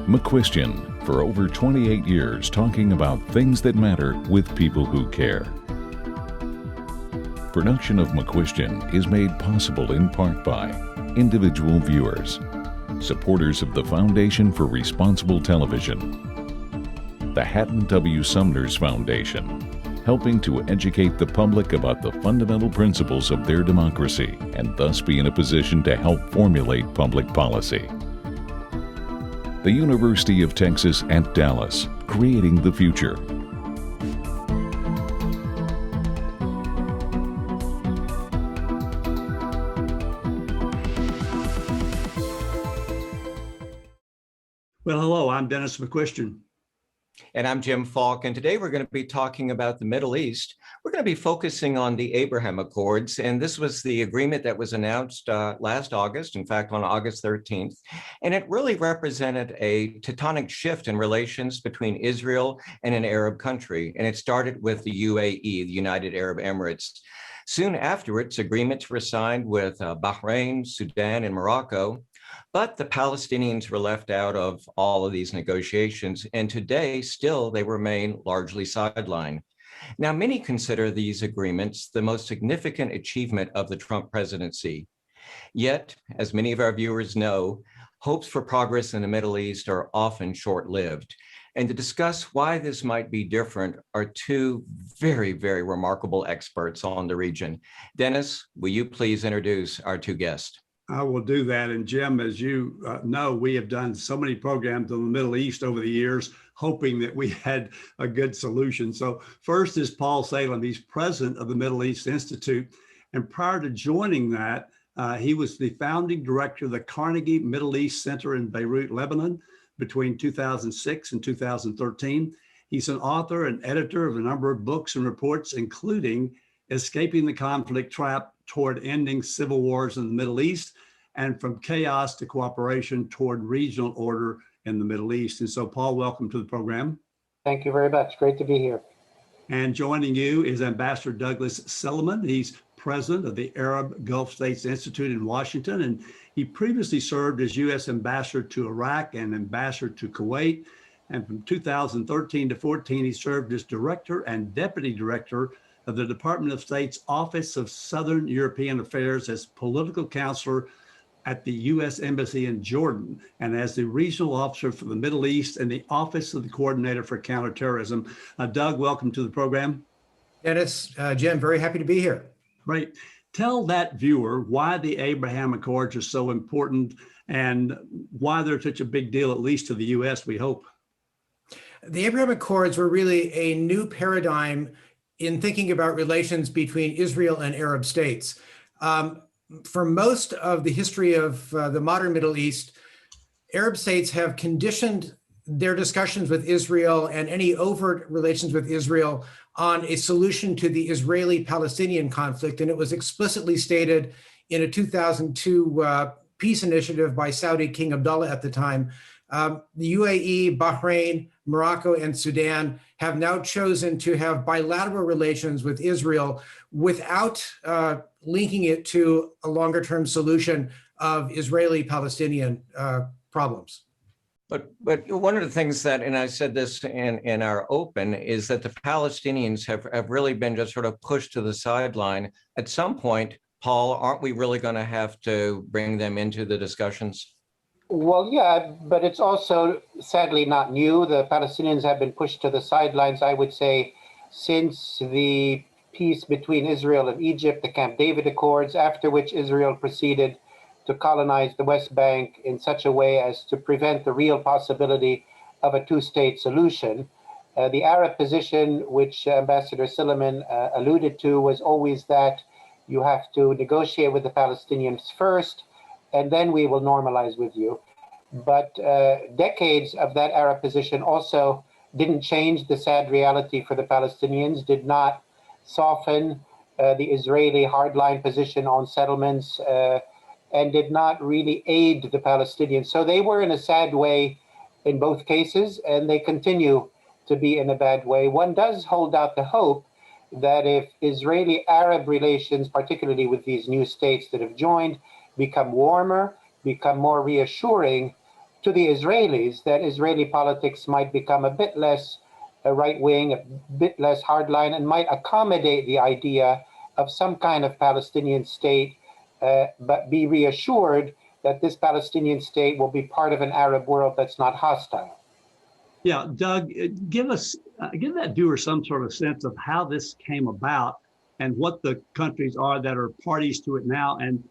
McCuistion, for over 28 years talking about things that matter with people who care. Production of McCuistion is made possible in part by individual viewers, supporters of the Foundation for Responsible Television, the Hatton W. Sumner's Foundation, helping to educate the public about the fundamental principles of their democracy and thus be in a position to help formulate public policy. The University of Texas at Dallas, creating the future. Well, hello, I'm Dennis McCuistion. And I'm Jim Falk, and today we're going to be talking about the Middle East. We're going to be focusing on the Abraham Accords, and this was the agreement that was announced last August, in fact, on August 13th, and it really represented a tectonic shift in relations between Israel and an Arab country, and it started with the UAE, the United Arab Emirates. Soon afterwards, agreements were signed with Bahrain, Sudan, and Morocco. But the Palestinians were left out of all of these negotiations, and today still they remain largely sidelined. Now, many consider these agreements the most significant achievement of the Trump presidency. Yet, as many of our viewers know, hopes for progress in the Middle East are often short-lived. And to discuss why this might be different are two very, very remarkable experts on the region. Dennis, will you please introduce our two guests? I will do that. And Jim, as you know, we have done so many programs in the Middle East over the years, hoping that we had a good solution. So first is Paul Salem. He's president of the Middle East Institute. And prior to joining that, he was the founding director of the Carnegie Middle East Center in Beirut, Lebanon, between 2006 and 2013. He's an author and editor of a number of books and reports, including Escaping the Conflict Trap Toward Ending Civil Wars in the Middle East, and From Chaos to Cooperation Toward Regional Order in the Middle East. And so, Paul, welcome to the program. Thank you very much. Great to be here. And joining you is Ambassador Douglas Silliman. He's president of the Arab Gulf States Institute in Washington, and he previously served as U.S. Ambassador to Iraq and Ambassador to Kuwait. And from 2013 to 14, he served as Director and Deputy Director of the Department of State's Office of Southern European Affairs as political counselor at the U.S. Embassy in Jordan, and as the regional officer for the Middle East and the Office of the Coordinator for Counterterrorism. Doug, welcome to the program. Dennis, Jim, very happy to be here. Great. Tell that viewer why the Abraham Accords are so important and why they're such a big deal, at least to the U.S., we hope. The Abraham Accords were really a new paradigm in thinking about relations between Israel and Arab states. For most of the history of the modern Middle East, Arab states have conditioned their discussions with Israel and any overt relations with Israel on a solution to the Israeli-Palestinian conflict. And it was explicitly stated in a 2002 peace initiative by Saudi King Abdullah at the time. The UAE, Bahrain, Morocco, and Sudan have now chosen to have bilateral relations with Israel without linking it to a longer-term solution of Israeli-Palestinian problems. But one of the things that, and I said this in our open, is that the Palestinians have really been just sort of pushed to the sideline. At some point, Paul, aren't we really going to have to bring them into the discussions? Well, yeah, but it's also sadly not new. The Palestinians have been pushed to the sidelines, I would say, since the peace between Israel and Egypt, the Camp David Accords, after which Israel proceeded to colonize the West Bank in such a way as to prevent the real possibility of a two-state solution. The Arab position, which Ambassador Silliman alluded to, was always that you have to negotiate with the Palestinians first, and then we will normalize with you. But decades of that Arab position also didn't change the sad reality for the Palestinians, did not soften the Israeli hardline position on settlements, and did not really aid the Palestinians. So they were in a sad way in both cases, and they continue to be in a bad way. One does hold out the hope that if Israeli-Arab relations, particularly with these new states that have joined, become warmer, become more reassuring to the Israelis that Israeli politics might become a bit less right-wing, a bit less hardline, and might accommodate the idea of some kind of Palestinian state, but be reassured that this Palestinian state will be part of an Arab world that's not hostile. Yeah, Doug, give that viewer some sort of sense of how this came about and what the countries are that are parties to it now, and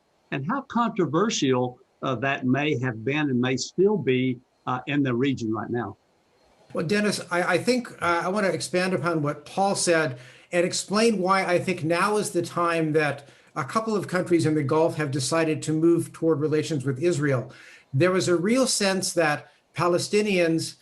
how controversial that may have been and may still be in the region right now. Well, Dennis, I think I want to expand upon what Paul said and explain why I think now is the time that a couple of countries in the Gulf have decided to move toward relations with Israel. There was a real sense that Palestinians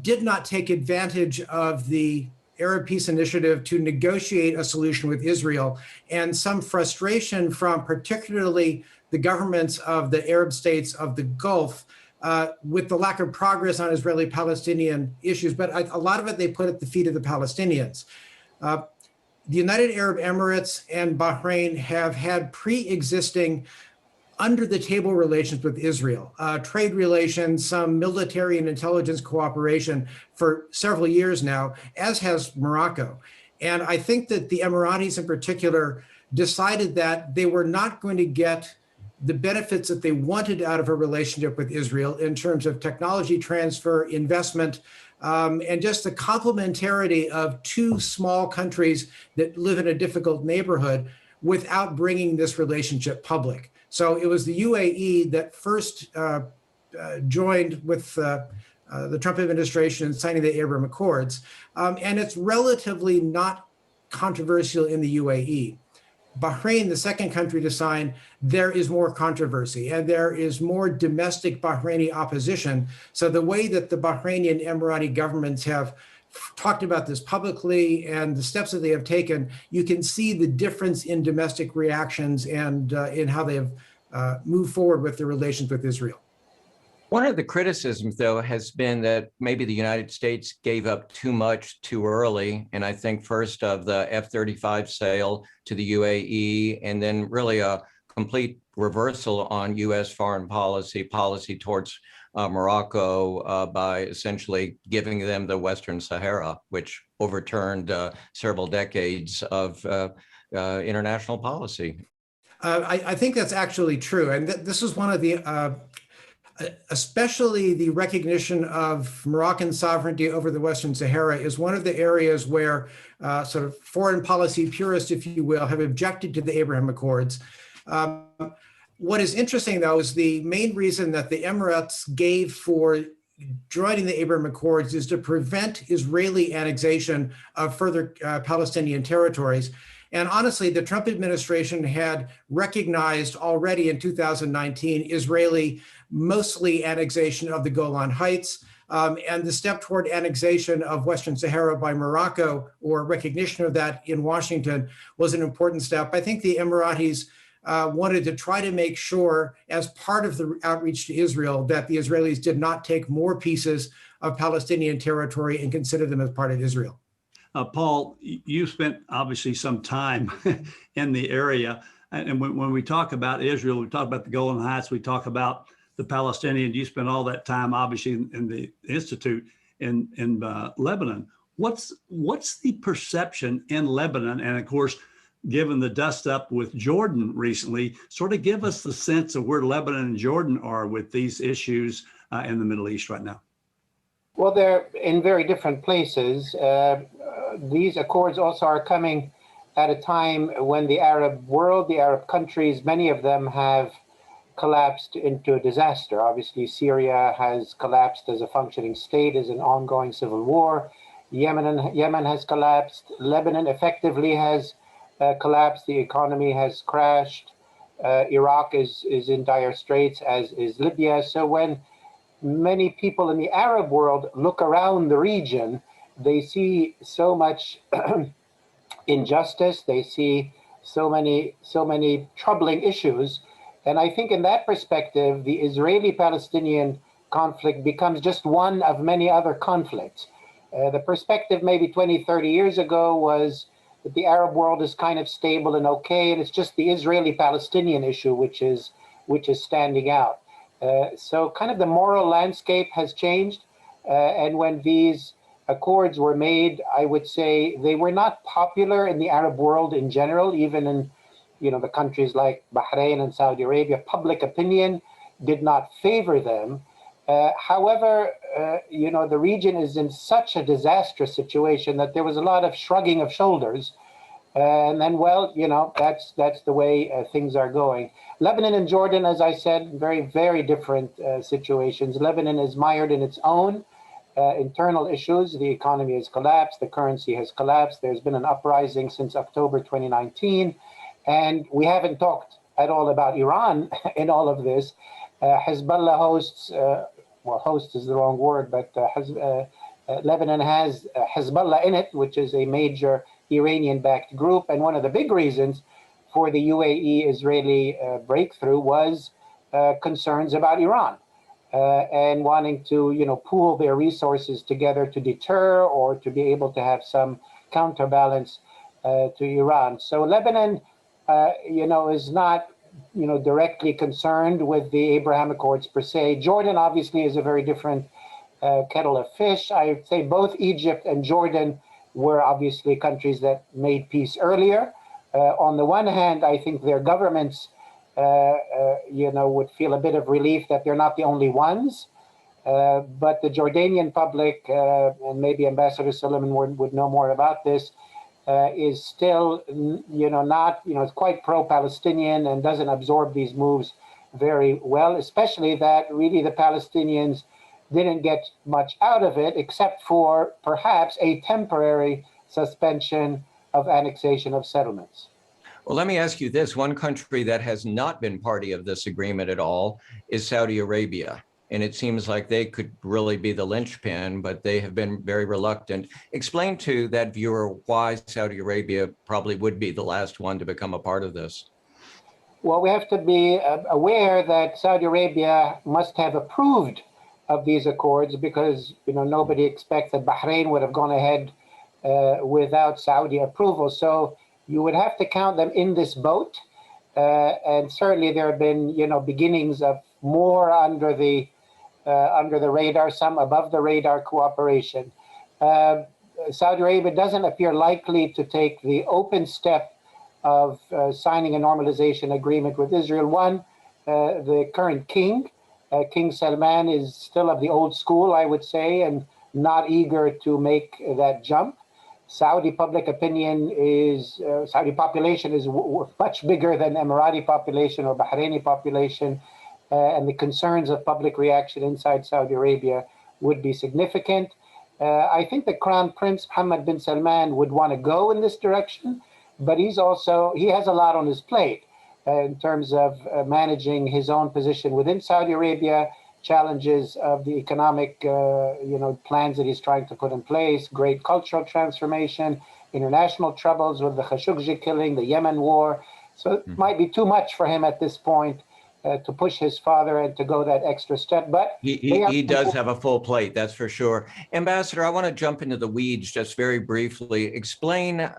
did not take advantage of the Arab Peace Initiative to negotiate a solution with Israel, and some frustration from particularly the governments of the Arab states of the Gulf with the lack of progress on Israeli-Palestinian issues, but a lot of it they put at the feet of the Palestinians. The United Arab Emirates and Bahrain have had pre-existing under-the-table relations with Israel, trade relations, some military and intelligence cooperation for several years now, as has Morocco. And I think that the Emiratis in particular decided that they were not going to get the benefits that they wanted out of a relationship with Israel in terms of technology transfer, investment, and just the complementarity of two small countries that live in a difficult neighborhood without bringing this relationship public. So it was the UAE that first joined with the Trump administration in signing the Abraham Accords. And it's relatively not controversial in the UAE. Bahrain, the second country to sign, there is more controversy and there is more domestic Bahraini opposition. So the way that the Bahraini and Emirati governments have talked about this publicly and the steps that they have taken, you can see the difference in domestic reactions and in how they have moved forward with their relations with Israel. One of the criticisms, though, has been that maybe the United States gave up too much too early. And I think first of the F-35 sale to the UAE, and then really a complete reversal on U.S. foreign policy towards Morocco by essentially giving them the Western Sahara, which overturned several decades of international policy. I think that's actually true. And this is one of the especially the recognition of Moroccan sovereignty over the Western Sahara is one of the areas where sort of foreign policy purists, if you will, have objected to the Abraham Accords. What is interesting, though, is the main reason that the Emirates gave for joining the Abraham Accords is to prevent Israeli annexation of further Palestinian territories. And honestly, the Trump administration had recognized already in 2019 Israeli mostly annexation of the Golan Heights, and the step toward annexation of Western Sahara by Morocco, or recognition of that in Washington, was an important step. I think the Emiratis wanted to try to make sure, as part of the outreach to Israel, that the Israelis did not take more pieces of Palestinian territory and consider them as part of Israel. Paul, you spent obviously some time in the area. And when we talk about Israel, we talk about the Golan Heights, we talk about the Palestinians. You spent all that time, obviously, in the Institute in Lebanon. What's the perception in Lebanon? And of course, given the dust up with Jordan recently, sort of give us the sense of where Lebanon and Jordan are with these issues in the Middle East right now. Well, they're in very different places. These accords also are coming at a time when the Arab world, the Arab countries, many of them have collapsed into a disaster. Obviously, Syria has collapsed as a functioning state, as an ongoing civil war. Yemen has collapsed. Lebanon effectively has collapsed. The economy has crashed. Iraq is in dire straits, as is Libya. So when many people in the Arab world look around the region, they see so much injustice. They see so many troubling issues. And I think in that perspective, the Israeli-Palestinian conflict becomes just one of many other conflicts. The perspective maybe 20, 30 years ago was that the Arab world is kind of stable and okay, and it's just the Israeli-Palestinian issue which is standing out. So kind of the moral landscape has changed. And when these accords were made, I would say they were not popular in the Arab world in general, even in the countries like Bahrain and Saudi Arabia. Public opinion did not favor them. However, the region is in such a disastrous situation that there was a lot of shrugging of shoulders. And then, well, that's the way things are going. Lebanon and Jordan, as I said, very, very different situations. Lebanon is mired in its own internal issues. The economy has collapsed. The currency has collapsed. There's been an uprising since October 2019. And we haven't talked at all about Iran in all of this. Hezbollah hosts, host is the wrong word, but Lebanon has Hezbollah in it, which is a major Iranian-backed group. And one of the big reasons for the UAE-Israeli breakthrough was concerns about Iran and wanting to, pool their resources together to deter or to be able to have some counterbalance to Iran. So Lebanon, is not, directly concerned with the Abraham Accords per se. Jordan obviously is a very different kettle of fish. I would say both Egypt and Jordan were obviously countries that made peace earlier. On the one hand, I think their governments, would feel a bit of relief that they're not the only ones. But the Jordanian public, and maybe Ambassador Silliman would know more about this, is still, not, it's quite pro-Palestinian and doesn't absorb these moves very well, especially that really the Palestinians didn't get much out of it, except for perhaps a temporary suspension of annexation of settlements. Well, let me ask you this. One country that has not been party of this agreement at all is Saudi Arabia. And it seems like they could really be the linchpin, but they have been very reluctant. Explain to that viewer why Saudi Arabia probably would be the last one to become a part of this. Well, we have to be aware that Saudi Arabia must have approved of these accords because, nobody expects that Bahrain would have gone ahead without Saudi approval. So you would have to count them in this boat. And certainly there have been, beginnings of more under the radar, some above the radar cooperation. Saudi Arabia doesn't appear likely to take the open step of signing a normalization agreement with Israel. One, the current king, King Salman, is still of the old school, I would say, and not eager to make that jump. Saudi public opinion is, Saudi population is much bigger than Emirati population or Bahraini population. And the concerns of public reaction inside Saudi Arabia would be significant. I think the Crown Prince Mohammed bin Salman would want to go in this direction, but he has a lot on his plate in terms of managing his own position within Saudi Arabia, challenges of the economic, plans that he's trying to put in place, great cultural transformation, international troubles with the Khashoggi killing, the Yemen war. So it might be too much for him at this point to push his father and to go that extra step. But he does have a full plate, that's for sure. Ambassador, I want to jump into the weeds just very briefly. Explain,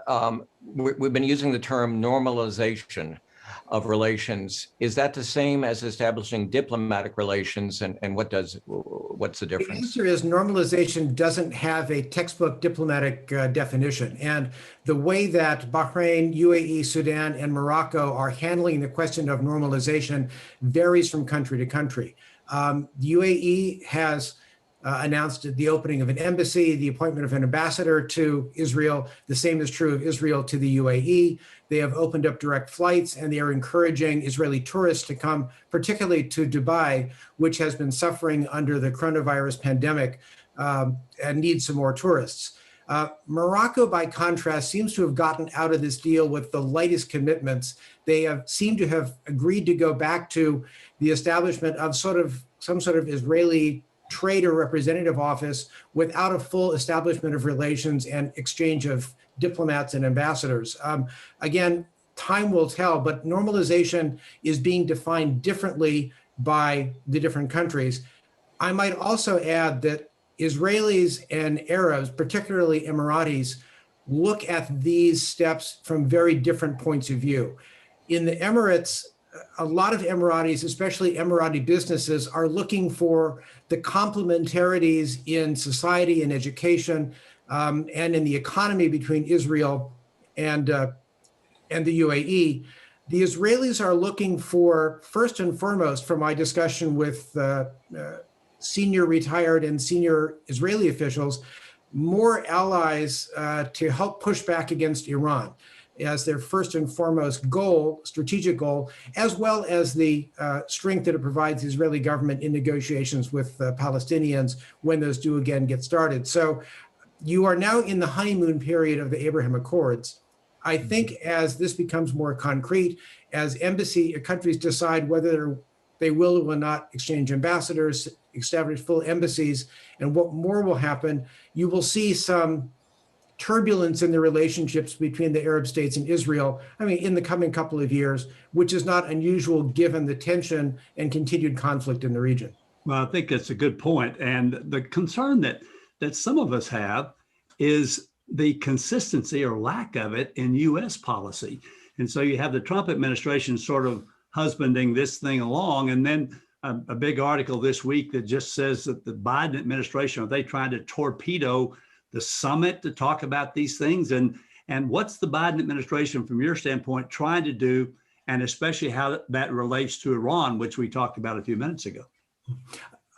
we've been using the term normalization of relations. Is that the same as establishing diplomatic relations, and what's the difference? The answer is normalization doesn't have a textbook diplomatic definition. And the way that Bahrain, UAE, Sudan, and Morocco are handling the question of normalization varies from country to country. The UAE has announced the opening of an embassy, the appointment of an ambassador to Israel. The same is true of Israel to the UAE. They have opened up direct flights, and they are encouraging Israeli tourists to come, particularly to Dubai, which has been suffering under the coronavirus pandemic and needs some more tourists. Morocco, by contrast, seems to have gotten out of this deal with the lightest commitments. They seem to have agreed to go back to the establishment of some sort of Israeli trade or representative office without a full establishment of relations and exchange of diplomats and ambassadors. Again, time will tell, but normalization is being defined differently by the different countries. I might also add that Israelis and Arabs, particularly Emiratis, look at these steps from very different points of view. In the Emirates, a lot of Emiratis, especially Emirati businesses, are looking for the complementarities in society and education and in the economy between Israel and the UAE. The Israelis are looking for, first and foremost, from my discussion with senior retired and senior Israeli officials, more allies to help push back against Iran as their first and foremost goal, strategic goal, as well as the strength that it provides the Israeli government in negotiations with Palestinians when those do again get started. So you are now in the honeymoon period of the Abraham Accords. I think as this becomes more concrete, as countries decide whether they will or will not exchange ambassadors, establish full embassies, and what more will happen, you will see some turbulence in the relationships between the Arab states and Israel, in the coming couple of years, which is not unusual given the tension and continued conflict in the region. Well, I think that's a good point. And the concern that some of us have is the consistency or lack of it in U.S. policy. And so you have the Trump administration sort of husbanding this thing along, and then a big article this week that just says that the Biden administration, are they trying to torpedo the summit to talk about these things? And what's the Biden administration, from your standpoint, trying to do, and especially how that relates to Iran, which we talked about a few minutes ago?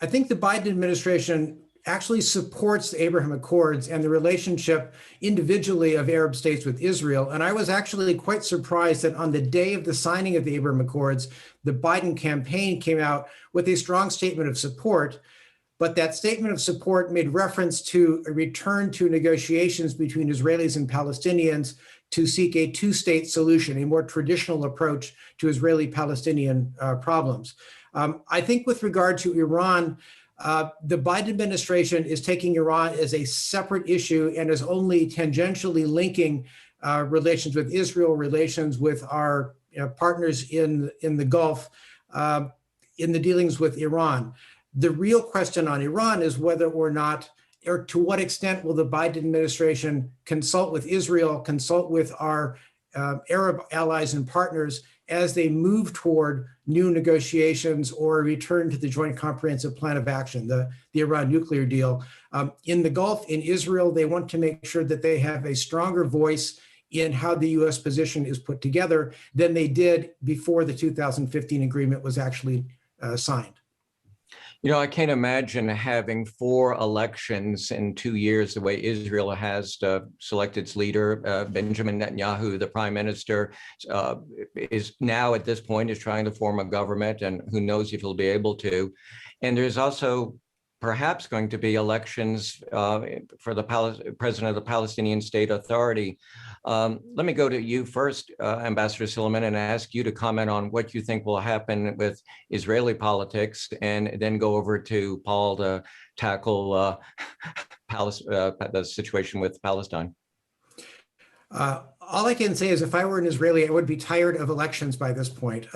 I think the Biden administration actually supports the Abraham Accords and the relationship individually of Arab states with Israel. And I was actually quite surprised that on the day of the signing of the Abraham Accords, the Biden campaign came out with a strong statement of support. But that statement of support made reference to a return to negotiations between Israelis and Palestinians to seek a two-state solution, a more traditional approach to Israeli-Palestinian problems. I think with regard to Iran, the Biden administration is taking Iran as a separate issue and is only tangentially linking relations with Israel, relations with our partners in the Gulf, in the dealings with Iran. The real question on Iran is whether or not, or to what extent will the Biden administration consult with Israel, consult with our Arab allies and partners as they move toward new negotiations or a return to the Joint Comprehensive Plan of Action, the Iran nuclear deal. In the Gulf, in Israel, they want to make sure that they have a stronger voice in how the U.S. position is put together than they did before the 2015 agreement was actually signed. I can't imagine having 4 elections in 2 years the way Israel has selected its leader. Benjamin Netanyahu, the prime minister, is now at this point is trying to form a government, and who knows if he'll be able to. And there's also perhaps going to be elections for the president of the Palestinian State Authority. Let me go to you first, Ambassador Silliman, and ask you to comment on what you think will happen with Israeli politics, and then go over to Paul to tackle the situation with Palestine. All I can say is if I were an Israeli, I would be tired of elections by this point.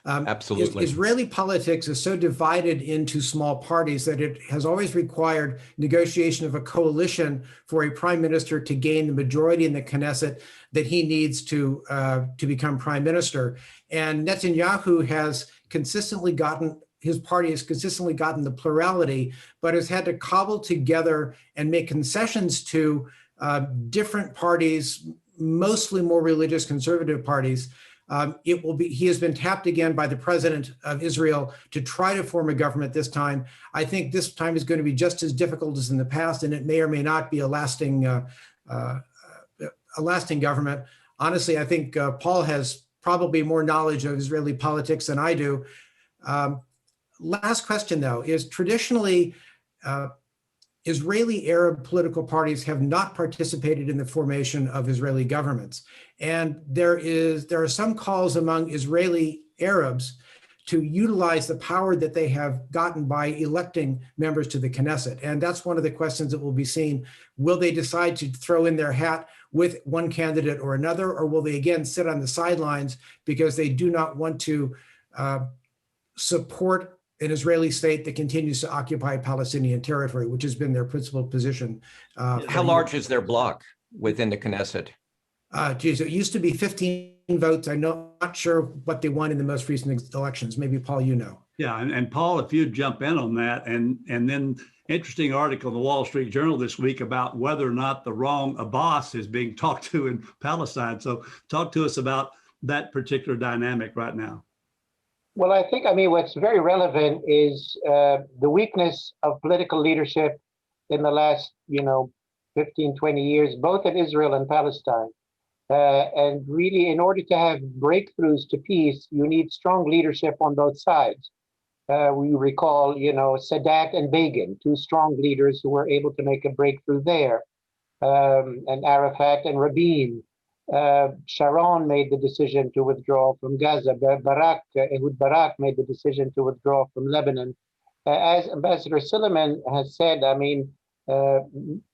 Absolutely. Israeli politics is so divided into small parties that it has always required negotiation of a coalition for a prime minister to gain the majority in the Knesset that he needs to become prime minister. And Netanyahu has consistently gotten, his party has consistently gotten the plurality, but has had to cobble together and make concessions to different parties, mostly more religious conservative parties. He has been tapped again by the president of Israel to try to form a government this time. I think this time is going to be just as difficult as in the past, and it may or may not be a lasting government. Honestly, I think Paul has probably more knowledge of Israeli politics than I do. Last question, though, is traditionally, Israeli Arab political parties have not participated in the formation of Israeli governments. And there are some calls among Israeli Arabs to utilize the power that they have gotten by electing members to the Knesset. And that's one of the questions that will be seen. Will they decide to throw in their hat with one candidate or another, or will they again sit on the sidelines because they do not want to support an Israeli state that continues to occupy Palestinian territory, which has been their principal position. How large is their bloc within the Knesset? Geez, it used to be 15 votes. I'm not sure what they won in the most recent elections. Maybe Paul, you know. Yeah, and Paul, if you'd jump in on that, and then interesting article in the Wall Street Journal this week about whether or not the wrong Abbas is being talked to in Palestine. So talk to us about that particular dynamic right now. Well, I mean, what's very relevant is the weakness of political leadership in the last, 15, 20 years, both in Israel and Palestine. And really, in order to have breakthroughs to peace, you need strong leadership on both sides. We recall, Sadat and Begin, two strong leaders who were able to make a breakthrough there, and Arafat and Rabin. Sharon made the decision to withdraw from Gaza. Ehud Barak made the decision to withdraw from Lebanon. As Ambassador Silliman has said, I mean,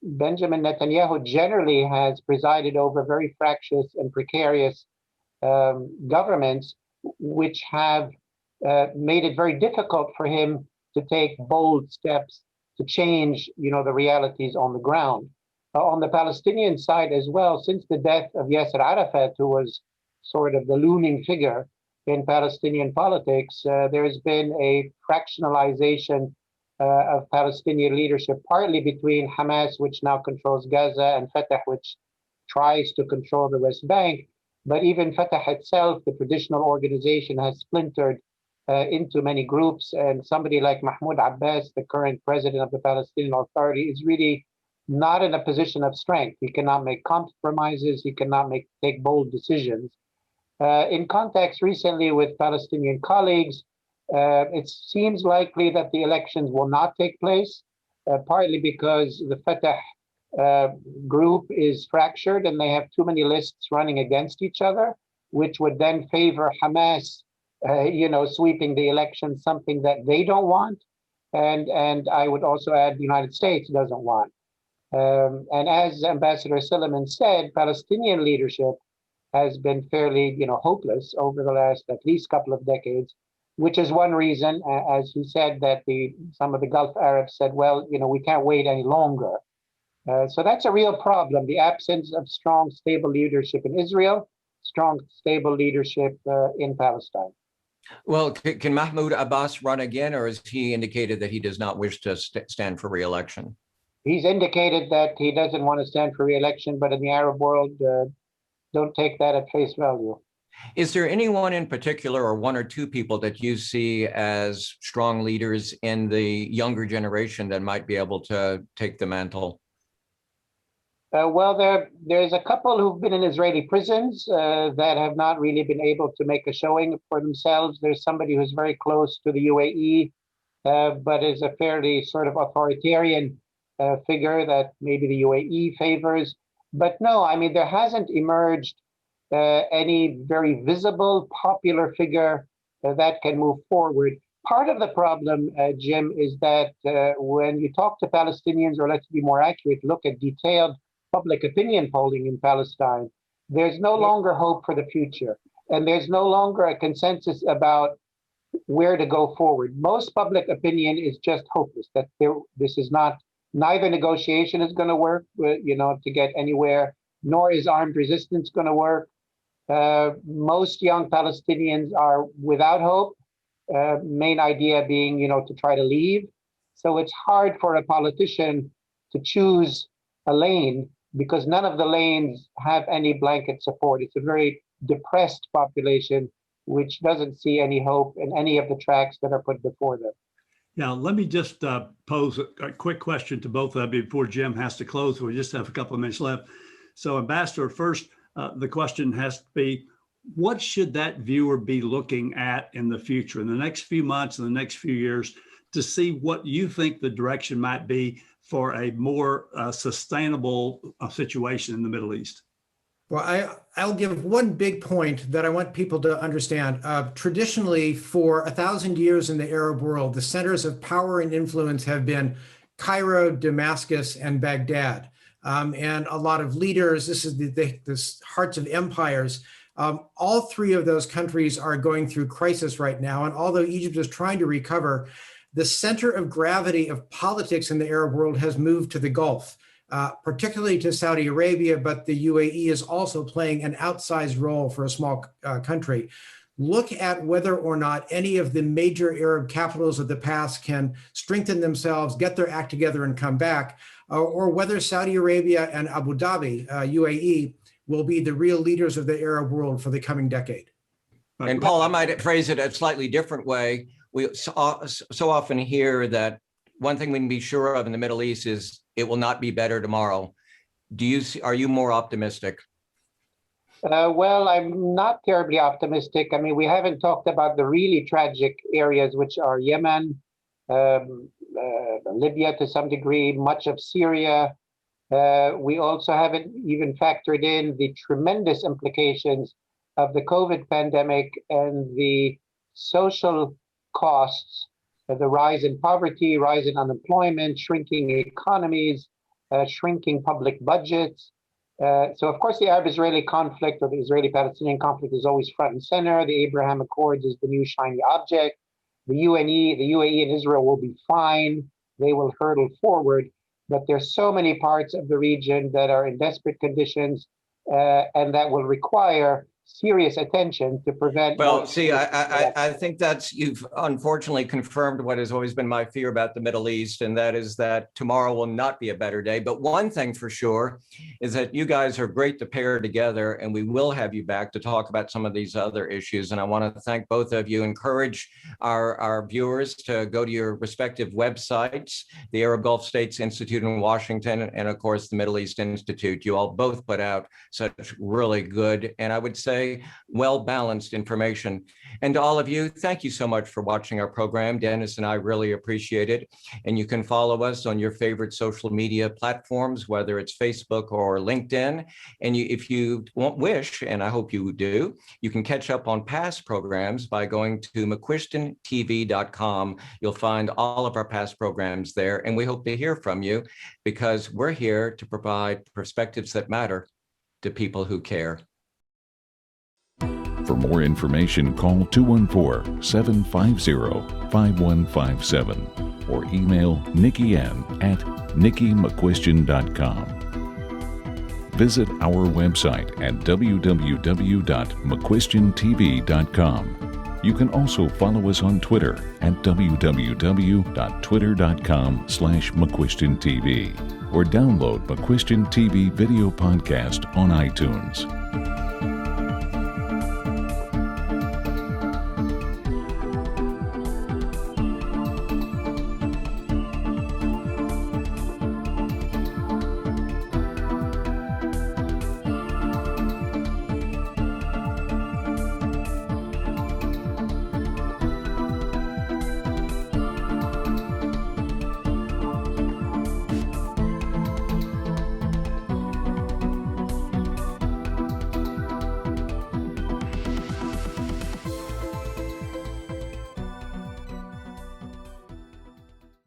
Benjamin Netanyahu generally has presided over very fractious and precarious governments, which have made it very difficult for him to take bold steps to change, the realities on the ground. On the Palestinian side as well, since the death of Yasser Arafat, who was sort of the looming figure in Palestinian politics, there has been a fractionalization of Palestinian leadership, partly between Hamas, which now controls Gaza, and Fatah, which tries to control the West Bank. But even Fatah itself, the traditional organization, has splintered into many groups. And somebody like Mahmoud Abbas, the current president of the Palestinian Authority, is really not in a position of strength. He cannot make compromises. He cannot take bold decisions. In contacts recently with Palestinian colleagues, it seems likely that the elections will not take place, partly because the Fatah group is fractured and they have too many lists running against each other, which would then favor Hamas, sweeping the election, something that they don't want. And I would also add the United States doesn't want. And as Ambassador Silliman said, Palestinian leadership has been fairly, hopeless over the last at least couple of decades, which is one reason, as he said, that some of the Gulf Arabs said, well, we can't wait any longer. So that's a real problem, the absence of strong, stable leadership in Israel, strong, stable leadership in Palestine. Well, can Mahmoud Abbas run again, or has he indicated that he does not wish to stand for re-election? He's indicated that he doesn't want to stand for re-election, but in the Arab world, don't take that at face value. Is there anyone in particular, or one or two people that you see as strong leaders in the younger generation that might be able to take the mantle? Well, there's a couple who've been in Israeli prisons that have not really been able to make a showing for themselves. There's somebody who's very close to the UAE, but is a fairly sort of authoritarian figure that maybe the UAE favors. But no, I mean, there hasn't emerged any very visible, popular figure that can move forward. Part of the problem, Jim, is that when you talk to Palestinians, or let's be more accurate, look at detailed public opinion polling in Palestine, there's no longer hope for the future. And there's no longer a consensus about where to go forward. Most public opinion is just hopeless, that this is not, neither negotiation is going to work, to get anywhere, nor is armed resistance going to work. Most young Palestinians are without hope, main idea being, to try to leave. So it's hard for a politician to choose a lane, because none of the lanes have any blanket support. It's a very depressed population, which doesn't see any hope in any of the tracks that are put before them. Now, let me just pose a quick question to both of you before Jim has to close. We just have a couple of minutes left. So, Ambassador, first, the question has to be, what should that viewer be looking at in the future, in the next few months, in the next few years, to see what you think the direction might be for a more sustainable situation in the Middle East? Well, I'll give one big point that I want people to understand. Traditionally, for 1,000 years in the Arab world, the centers of power and influence have been Cairo, Damascus, and Baghdad. And a lot of leaders, this is the hearts of empires. All three of those countries are going through crisis right now. And although Egypt is trying to recover, the center of gravity of politics in the Arab world has moved to the Gulf. particularly to Saudi Arabia, but the UAE is also playing an outsized role for a small country. Look at whether or not any of the major Arab capitals of the past can strengthen themselves, get their act together, and come back, or whether Saudi Arabia and Abu Dhabi, UAE, will be the real leaders of the Arab world for the coming decade. And Paul, I might phrase it a slightly different way. We so often hear that one thing we can be sure of in the Middle East is it will not be better tomorrow. Are you more optimistic? Well, I'm not terribly optimistic. I mean, we haven't talked about the really tragic areas, which are Yemen, Libya to some degree, much of Syria. We also haven't even factored in the tremendous implications of the COVID pandemic and the social costs, the rise in poverty, rise in unemployment, shrinking economies, shrinking public budgets. So, of course, the Arab-Israeli conflict or the Israeli-Palestinian conflict is always front and center. The Abraham Accords is the new shiny object. The UAE and Israel will be fine. They will hurtle forward. But there's so many parts of the region that are in desperate conditions and that will require serious attention to prevent. Well, see, I think you've unfortunately confirmed what has always been my fear about the Middle East, and that is that tomorrow will not be a better day. But one thing for sure is that you guys are great to pair together, and we will have you back to talk about some of these other issues. And I want to thank both of you. Encourage our viewers to go to your respective websites, the Arab Gulf States Institute in Washington, and of course, the Middle East Institute. You all both put out such really good, and I would say, well-balanced information. And to all of you, thank you so much for watching our program. Dennis and I really appreciate it. And you can follow us on your favorite social media platforms, whether it's Facebook or LinkedIn. And if you wish, and I hope you do, you can catch up on past programs by going to McCuistionTV.com. You'll find all of our past programs there. And we hope to hear from you because we're here to provide perspectives that matter to people who care. For more information, call 214-750-5157 or email NikkiN@NikkiMcCuistion.com. Visit our website at www.McCuistionTV.com. You can also follow us on Twitter at www.twitter.com/McCuistionTV or download McCuistion TV video podcast on iTunes.